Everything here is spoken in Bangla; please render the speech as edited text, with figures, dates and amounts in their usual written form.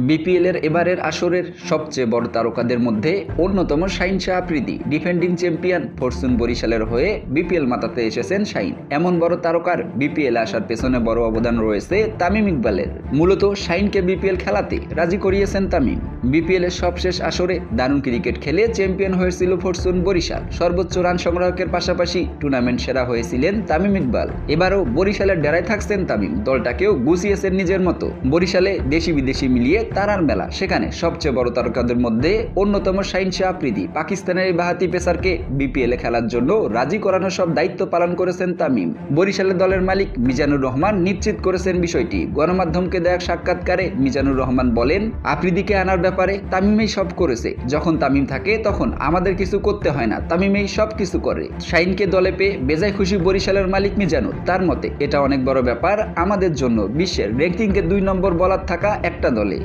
বিপিএল এর এবারের আসরের সবচেয়ে বড় তারকাদের মধ্যে অন্যতম Shaheen Shah Afridi. Defending champion fortune বরিশালের হয়ে বিপিএল মাতাতে এসেছেন শাহিন। এমন বড় তারকার বিপিএল আসার পেছনে বড় অবদান রয়েছে তামিম ইকবালের। মূলত শাহিনকে বিপিএল খেলাতে রাজি করিয়েছেন তামিম। বিপিএল এর সবশেষ আসরে দারুণ ক্রিকেট খেলে চ্যাম্পিয়ন হয়েছিল ফরচুন বরিশাল। সর্বোচ্চ রান সংগ্রাহকের পাশাপাশি টুর্নামেন্ট সেরা হয়েছিলেন তামিম ইকবাল। এবারও বরিশালের ডেরায় থাকছেন তামিম। দলটাকেও গুছিয়েছেন নিজের মতো। বরিশালে দেশি বিদেশি মিলিয়ে তারার মেলা। সেখানে সবচেয়ে বড় তারকাদের মধ্যে অন্যতম শাহিন শাহ আফ্রিদি। পাকিস্তানের এই বাহাতি পেসারকে বিপিএল এ খেলার জন্য রাজি করানোর সব দায়িত্ব পালন করেছেন তামিম। বরিশালের দলের মালিক মিজানুর রহমান নিশ্চিত করেছেন বিষয়টি। গণমাধ্যমকে দেয়া সাক্ষাৎকারে মিজানুর রহমান বলেন, আফ্রিদিকে আনার ব্যাপারে তামিমেই সব করেছে। যখন তামিম থাকে তখন আমাদের কিছু করতে হয় না, তামিমেই সব কিছু করে। শাহিনকে দলে পেয়ে বেজায় খুশি বরিশালের মালিক মিজানুর। তার মতে এটা অনেক বড় ব্যাপার আমাদের জন্য। বিশ্বের র্যাঙ্কিংয়ে 2 নম্বর বোলার থাকা একটা দলে।